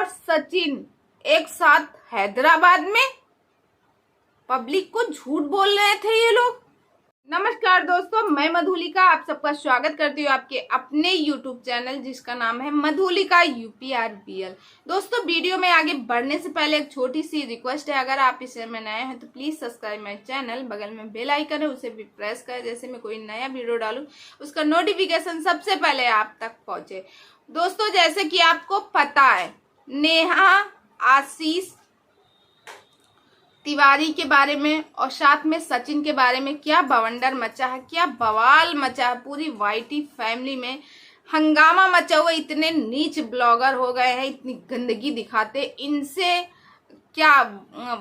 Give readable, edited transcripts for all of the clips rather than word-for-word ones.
और सचिन एक साथ हैदराबाद में। पब्लिक को झूठ बोल रहे थे ये लोग। नमस्कार दोस्तों, मैं मधुलिका आप सबका स्वागत करती हूँ आपके अपने YouTube चैनल जिसका नाम है मधुलिका UPRBL। दोस्तों, वीडियो में आगे बढ़ने से पहले एक छोटी सी रिक्वेस्ट है, अगर आप इस चैनल में नए हैं तो प्लीज सब्सक्राइब माय चैनल। बगल में बेल आइकन है, उसे भी प्रेस करें, जैसे मैं कोई नया वीडियो डालूं उसका नोटिफिकेशन सबसे पहले आप तक पहुंचे। दोस्तों, जैसे कि आपको पता है, नेहा आशीष तिवारी के बारे में और साथ में सचिन के बारे में क्या बवंडर मचा है, क्या बवाल मचा है। पूरी वाईटी फैमिली में हंगामा मचा हुआ। इतने नीच ब्लॉगर हो गए हैं, इतनी गंदगी दिखाते। इनसे क्या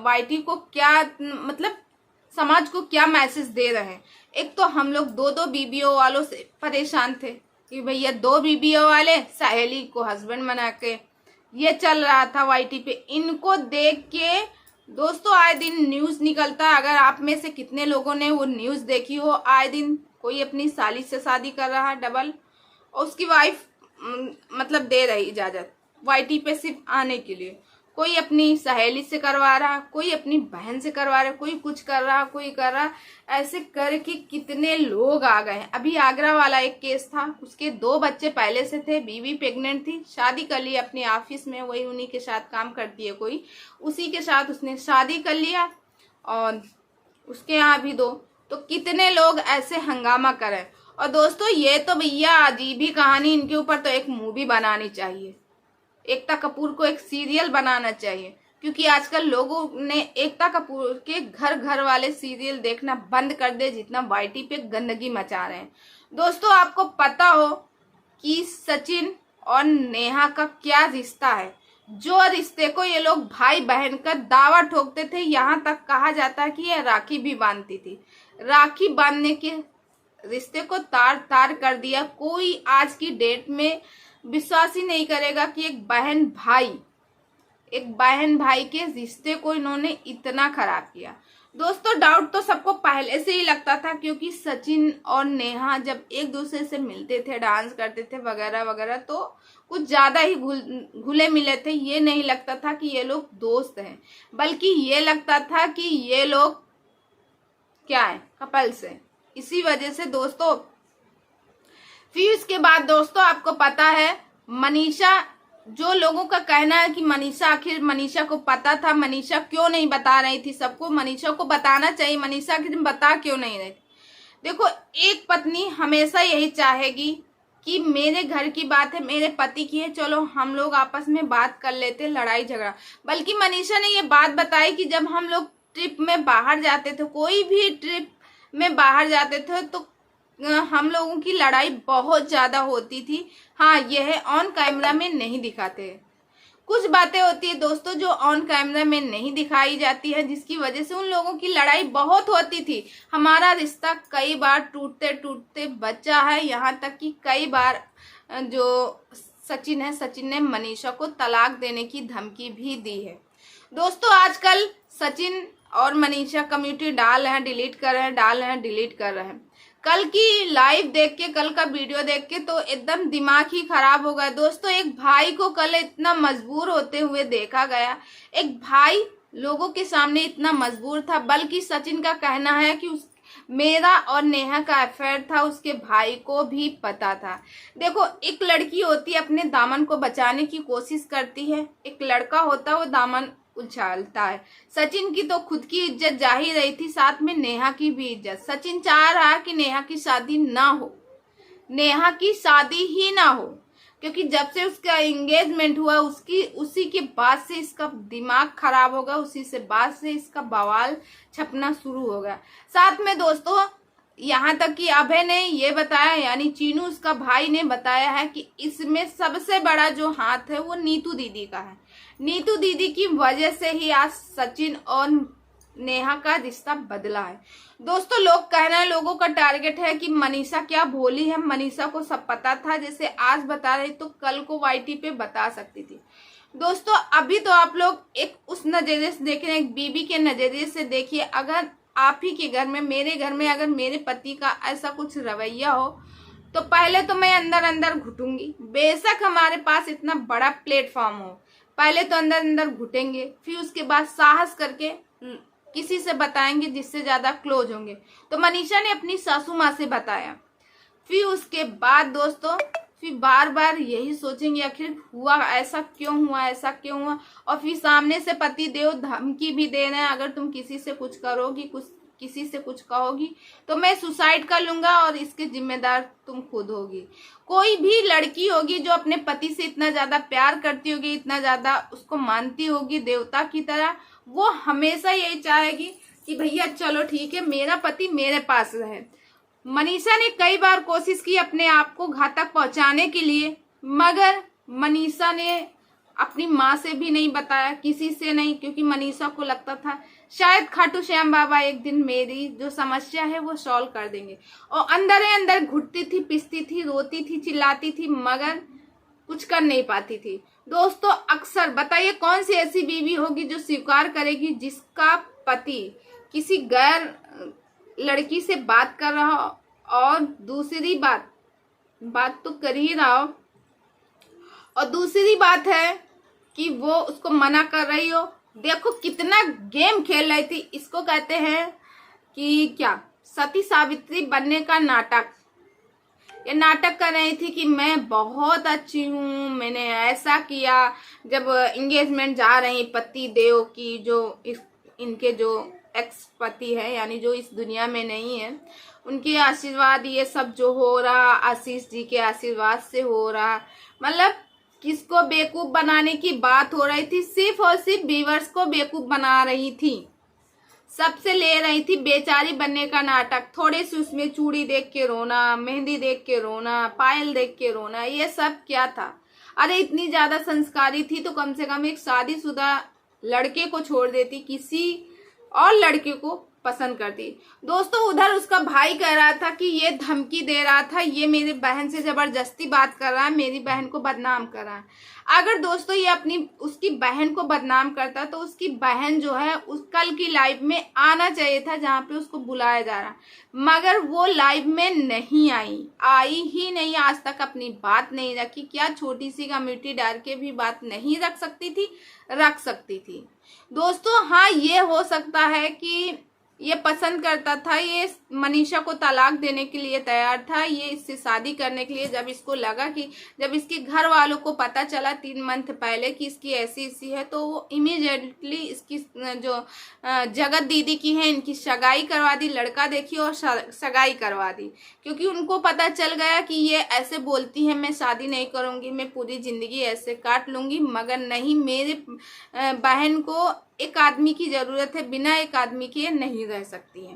वाईटी को क्या मतलब समाज को क्या मैसेज दे रहे हैं। एक तो हम लोग दो बीबियों वालों से परेशान थे कि भैया 2 बीबियों वाले सहेली को हस्बैंड बना के ये चल रहा था वाईटी पे। इनको देख के दोस्तों आए दिन न्यूज निकलता है। अगर आप में से कितने लोगों ने वो न्यूज देखी हो, आए दिन कोई अपनी साली से शादी कर रहा है डबल, और उसकी वाइफ मतलब दे रही इजाजत वाईटी पे सिर्फ आने के लिए। कोई अपनी सहेली से करवा रहा, कोई अपनी बहन से करवा रहा, कोई कुछ कर रहा, कोई कर रहा। ऐसे करके कितने लोग आ गए हैं। अभी आगरा वाला एक केस था, उसके 2 बच्चे पहले से थे, बीवी प्रेग्नेंट थी, शादी कर ली अपने ऑफिस में, वही उन्हीं के साथ काम करती है कोई, उसी के साथ उसने शादी कर लिया और उसके यहाँ भी 2। तो कितने लोग ऐसे हंगामा करें। और दोस्तों, ये तो भैया अजीब ही कहानी। इनके ऊपर तो एक मूवी बनानी चाहिए, एकता कपूर को एक सीरियल बनाना चाहिए, क्योंकि आजकल लोगों ने एकता कपूर के घर वाले सीरियल देखना बंद कर दे, जितना वाईटी पे गंदगी मचा रहे हैं। दोस्तों, आपको पता हो कि सचिन और नेहा का क्या रिश्ता है। जो रिश्ते को ये लोग भाई बहन का दावा ठोकते थे, यहाँ तक कहा जाता है कि ये राखी भी बांधती थी। राखी बांधने के रिश्ते को तार तार कर दिया। कोई आज की डेट में विश्वास ही नहीं करेगा कि एक बहन भाई के रिश्ते को इन्होंने इतना खराब किया। दोस्तों, डाउट तो सबको पहले से ही लगता था, क्योंकि सचिन और नेहा जब एक दूसरे से मिलते थे, डांस करते थे वगैरह वगैरह, तो कुछ ज्यादा ही घुले मिले थे। ये नहीं लगता था कि ये लोग दोस्त हैं, बल्कि ये लगता था कि ये लोग क्या है, कपल्स हैं। इसी वजह से दोस्तों, फिर इसके बाद दोस्तों आपको पता है, मनीषा, जो लोगों का कहना है कि मनीषा, आखिर मनीषा को पता था, मनीषा क्यों नहीं बता रही थी सबको। मनीषा को बताना चाहिए, मनीषा आखिर बता क्यों नहीं रही थी। देखो, एक पत्नी हमेशा यही चाहेगी कि मेरे घर की बात है, मेरे पति की है, चलो हम लोग आपस में बात कर लेते, लड़ाई झगड़ा। बल्कि मनीषा ने ये बात बताई कि जब हम लोग ट्रिप में बाहर जाते थे, कोई भी ट्रिप में बाहर जाते थे, तो हम लोगों की लड़ाई बहुत ज्यादा होती थी। हाँ, यह ऑन कैमरा में नहीं दिखाते। कुछ बातें होती है दोस्तों जो ऑन कैमरा में नहीं दिखाई जाती है, जिसकी वजह से उन लोगों की लड़ाई बहुत होती थी। हमारा रिश्ता कई बार टूटते टूटते बचा है, यहाँ तक कि कई बार जो सचिन है, सचिन ने मनीषा को तलाक देने की धमकी भी दी है। दोस्तों, आजकल सचिन और मनीषा कम्युनिटी डाल रहे हैं, डिलीट कर रहे हैं, डाल रहे हैं, डिलीट कर रहे हैं। कल की लाइव देख के, कल का वीडियो देख के तो एकदम दिमाग ही खराब हो गया। दोस्तों, एक भाई को कल इतना मजबूर होते हुए देखा गया। एक भाई लोगों के सामने इतना मजबूर था, बल्कि सचिन का कहना है कि मेरा और नेहा का अफेयर था, उसके भाई को भी पता था। देखो, एक लड़की होती है, अपने दामन को बचाने की कोशिश करती है, एक लड़का होता है वो दामन उछालता है। सचिन की तो खुद की इज्जत जा ही रही थी, साथ में नेहा की भी इज्जत। सचिन चाह रहा कि नेहा की शादी ना हो, नेहा की शादी ही ना हो, क्योंकि जब से उसका एंगेजमेंट हुआ उसी के बाद से इसका दिमाग खराब होगा, उसी से बाद से इसका बवाल छपना शुरू होगा। साथ में दोस्तों, यहाँ तक कि अभय ने ये बताया, यानी चीनू उसका भाई ने बताया है कि इसमें सबसे बड़ा जो हाथ है वो नीतू दीदी का है। नीतू दीदी की वजह से ही आज सचिन और नेहा का रिश्ता बदला है। दोस्तों, लोग कहना है, लोगों का टारगेट है कि मनीषा क्या भोली है, मनीषा को सब पता था, जैसे आज बता रही तो कल को वाईटी पे बता सकती थी। दोस्तों, अभी तो आप लोग एक उस नजरिए से देख रहे हैं, एक बीबी के नजरिए से देखिए। अगर आप ही के घर में, मेरे घर में अगर मेरे पति का ऐसा कुछ रवैया हो, तो पहले तो मैं अंदर अंदर घुटूंगी। बेशक हमारे पास इतना बड़ा प्लेटफॉर्म हो, पहले तो अंदर अंदर घुटेंगे, फिर उसके बाद साहस करके किसी से बताएंगे जिससे ज्यादा क्लोज होंगे। तो मनीषा ने अपनी सासू माँ से बताया। फिर उसके बाद दोस्तों फिर बार बार यही सोचेंगे आखिर हुआ ऐसा क्यों हुआ, ऐसा क्यों हुआ। और फिर सामने से पति देव धमकी भी दे रहे हैं, अगर तुम किसी से कुछ करोगी, किसी से कुछ कहोगी तो मैं सुसाइड कर लूंगा और इसके जिम्मेदार तुम खुद होगी। कोई भी लड़की होगी जो अपने पति से इतना ज्यादा प्यार करती होगी, इतना ज्यादा उसको मानती होगी देवता की तरह, वो हमेशा यही चाहेगी कि भैया चलो ठीक है, मेरा पति मेरे पास रहे। मनीषा ने कई बार कोशिश की अपने आप को घातक पहुंचाने के लिए, मगर मनीषा ने अपनी माँ से भी नहीं बताया, किसी से नहीं, क्योंकि मनीषा को लगता था शायद खाटू श्याम बाबा एक दिन मेरी जो समस्या है वो सॉल्व कर देंगे। और अंदर ही अंदर घुटती थी, पिसती थी, रोती थी, चिल्लाती थी, मगर कुछ कर नहीं पाती थी। दोस्तों अक्सर बताइए कौन सी ऐसी बीवी होगी जो स्वीकार करेगी जिसका पति किसी गैर लड़की से बात कर रहा हो, और दूसरी बात तो कर ही रहा हो, और दूसरी बात है कि वो उसको मना कर रही हो। देखो कितना गेम खेल रही थी, इसको कहते हैं कि क्या, सती सावित्री बनने का नाटक। ये नाटक कर रही थी कि मैं बहुत अच्छी हूँ, मैंने ऐसा किया। जब एंगेजमेंट जा रही पति देव की, जो इनके जो एक्स पति है, यानी जो इस दुनिया में नहीं है, उनके आशीर्वाद ये सब जो हो रहा, आशीष जी के आशीर्वाद से हो रहा, मतलब किसको बेवकूफ बनाने की बात हो रही थी, सिर्फ और सिर्फ व्यूअर्स को बेवकूफ बना रही थी, सबसे ले रही थी बेचारी बनने का नाटक। थोड़े से उसमें चूड़ी देख के रोना, मेहंदी देख के रोना, पायल देख के रोना, ये सब क्या था। अरे इतनी ज्यादा संस्कारी थी तो कम से कम एक शादीशुदा लड़के को छोड़ देती, किसी और लड़के को पसंद करती। दोस्तों उधर उसका भाई कह रहा था कि ये धमकी दे रहा था, ये मेरी बहन से जबरदस्ती बात कर रहा है, मेरी बहन को बदनाम कर रहा है। अगर दोस्तों ये उसकी बहन को बदनाम करता तो उसकी बहन जो है उस कल की लाइव में आना चाहिए था जहाँ पे उसको बुलाया जा रहा, मगर वो लाइव में नहीं आई ही नहीं, आज तक अपनी बात नहीं रखी। क्या छोटी सी कम्युनिटी डाल के भी बात नहीं रख सकती थी? रख सकती थी। दोस्तों हाँ ये हो सकता है कि ये पसंद करता था, ये मनीषा को तलाक देने के लिए तैयार था, ये इससे शादी करने के लिए। जब इसको लगा कि जब इसके घर वालों को पता चला 3 मंथ पहले कि इसकी ऐसी है, तो वो इमीडिएटली इसकी जो जगत दीदी की है इनकी सगाई करवा दी, लड़का देखी और सगाई करवा दी, क्योंकि उनको पता चल गया कि ये ऐसे बोलती है मैं शादी नहीं करूंगी, मैं पूरी जिंदगी ऐसे काट लूंगी, मगर नहीं, मेरे बहन को एक आदमी की जरूरत है, बिना एक आदमी के नहीं रह सकती है।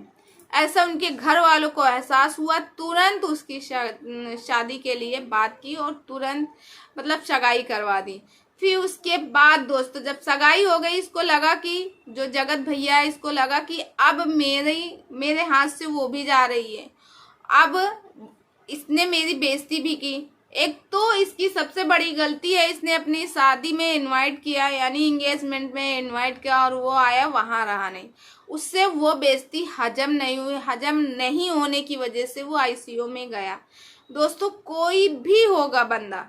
ऐसा उनके घर वालों को एहसास हुआ, तुरंत उसकी शादी के लिए बात की और तुरंत मतलब सगाई करवा दी। फिर उसके बाद दोस्तों जब सगाई हो गई, इसको लगा कि जो जगत भैया है, इसको लगा कि अब मेरे हाथ से वो भी जा रही है, अब इसने मेरी बेइज्जती भी की। एक तो इसकी सबसे बड़ी गलती है, इसने अपनी शादी में इनवाइट किया, यानी एंगेजमेंट में इनवाइट किया और वो आया, वहां रहा नहीं, उससे वो बेइज्जती हजम नहीं हुई। हजम नहीं होने की वजह से वो आईसीयू में गया। दोस्तों कोई भी होगा बंदा,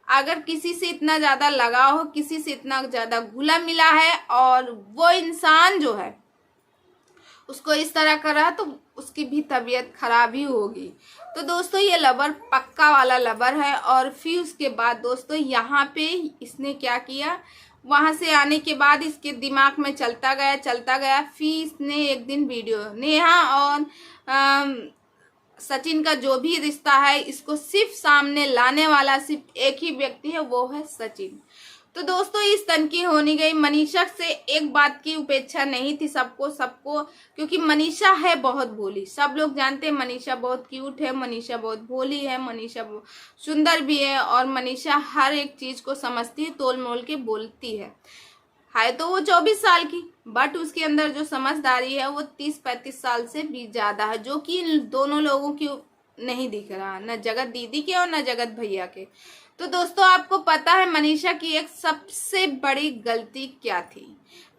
अगर किसी से इतना ज्यादा लगाव हो, किसी से इतना ज्यादा घुला मिला है और वो इंसान जो है उसको इस तरह कर रहा, तो उसकी भी तबीयत खराब ही होगी। तो दोस्तों ये लवर पक्का वाला लवर है। और फिर उसके बाद दोस्तों यहाँ पे इसने क्या किया, वहां से आने के बाद इसके दिमाग में चलता गया। फिर इसने एक दिन वीडियो, नेहा और सचिन का जो भी रिश्ता है, इसको सिर्फ सामने लाने वाला सिर्फ एक ही व्यक्ति है, वो है सचिन। तो दोस्तों इस तनकी होनी गई। मनीषा से एक बात की उपेक्षा नहीं थी सबको, क्योंकि मनीषा है बहुत भोली। सब लोग जानते हैं मनीषा बहुत क्यूट है, मनीषा बहुत भोली है, मनीषा सुंदर भी है, और मनीषा हर एक चीज को समझती है, तोल मोल के बोलती है तो वो 24 साल की, बट उसके अंदर जो समझदारी है वो 30-35 साल से भी ज्यादा है, जो कि इन दोनों लोगों की नहीं दिख रहा, न जगत दीदी के और न जगत भैया के। तो दोस्तों आपको पता है मनीषा की एक सबसे बड़ी गलती क्या थी?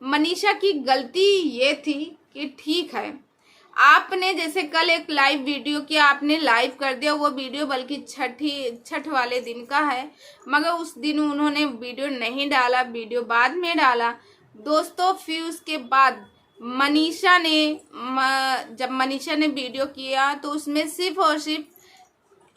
मनीषा की गलती ये थी कि ठीक है, आपने जैसे कल एक लाइव वीडियो किया, आपने लाइव कर दिया वो वीडियो, बल्कि छठ वाले दिन का है, मगर उस दिन उन्होंने वीडियो नहीं डाला, वीडियो बाद में डाला दोस्तों। फिर उसके बाद मनीषा ने जब मनीषा ने वीडियो किया तो उसमें सिर्फ और सिर्फ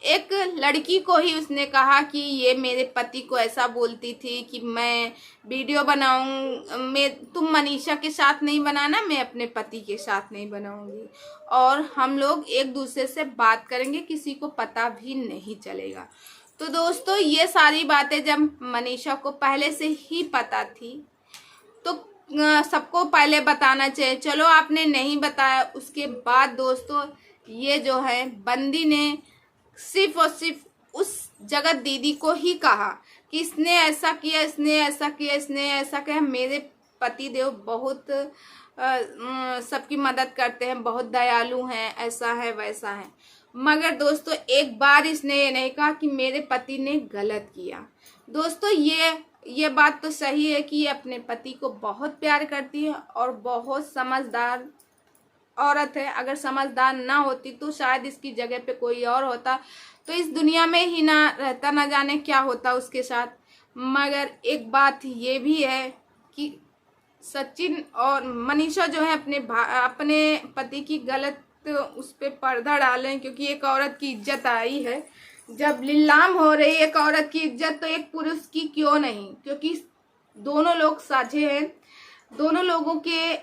एक लड़की को ही उसने कहा कि ये मेरे पति को ऐसा बोलती थी कि मैं वीडियो बनाऊं, मैं तुम मनीषा के साथ नहीं बनाना, मैं अपने पति के साथ नहीं बनाऊंगी, और हम लोग एक दूसरे से बात करेंगे, किसी को पता भी नहीं चलेगा। तो दोस्तों ये सारी बातें जब मनीषा को पहले से ही पता थी तो सबको पहले बताना चाहिए। चलो आपने नहीं बताया, उसके बाद दोस्तों ये जो है बंदी ने सिर्फ और सिर्फ उस जगत दीदी को ही कहा कि इसने ऐसा किया, इसने ऐसा किया, इसने ऐसा किया, मेरे पति देव बहुत सबकी मदद करते हैं, बहुत दयालु हैं, ऐसा है वैसा है। मगर दोस्तों एक बार इसने ये नहीं कहा कि मेरे पति ने गलत किया। दोस्तों ये बात तो सही है कि ये अपने पति को बहुत प्यार करती है और बहुत समझदार औरत है। अगर समझदार ना होती तो शायद इसकी जगह पे कोई और होता तो इस दुनिया में ही ना रहता, ना जाने क्या होता उसके साथ। मगर एक बात ये भी है कि सचिन और मनीषा जो है अपने पति की गलत उस पे पर्दा डालें, क्योंकि एक औरत की इज्जत आई है। जब नीलाम हो रही है एक औरत की इज्जत तो एक पुरुष की क्यों नहीं, क्योंकि दोनों लोग साझे हैं, दोनों लोगों के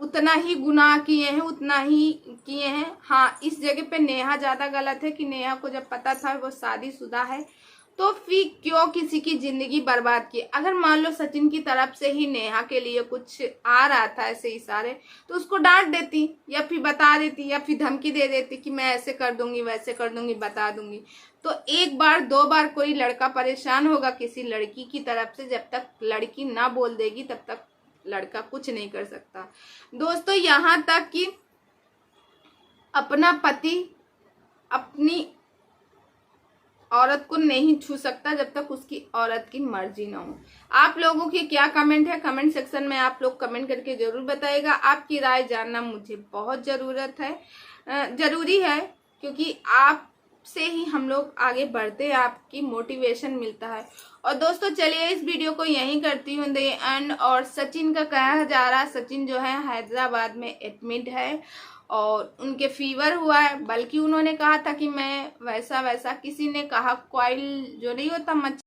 उतना ही गुनाह किए हैं, उतना ही किए हैं। हाँ, इस जगह पे नेहा ज्यादा गलत है कि नेहा को जब पता था वो शादीशुदा है तो फिर क्यों किसी की जिंदगी बर्बाद की। अगर मान लो सचिन की तरफ से ही नेहा के लिए कुछ आ रहा था ऐसे इशारे, तो उसको डांट देती या फिर बता देती या फिर धमकी दे देती कि मैं ऐसे कर दूंगी, वैसे कर दूंगी, बता दूंगी। तो एक बार दो बार कोई लड़का परेशान होगा किसी लड़की की तरफ से, जब तक लड़की ना बोल देगी तब तक लड़का कुछ नहीं कर सकता। दोस्तों यहाँ तक कि अपना पति अपनी औरत को नहीं छू सकता जब तक उसकी औरत की मर्जी ना हो। आप लोगों की क्या कमेंट है, कमेंट सेक्शन में आप लोग कमेंट करके जरूर बताइएगा। आपकी राय जानना मुझे बहुत जरूरी है, क्योंकि आप से ही हम लोग आगे बढ़ते हैं, आपकी मोटिवेशन मिलता है। और दोस्तों चलिए इस वीडियो को यहीं करती हूँ द एंड। और सचिन का कहा जा रहा है, सचिन जो है हैदराबाद में एडमिट है और उनके फीवर हुआ है, बल्कि उन्होंने कहा था कि मैं वैसा किसी ने कहा कॉइल जो नहीं होता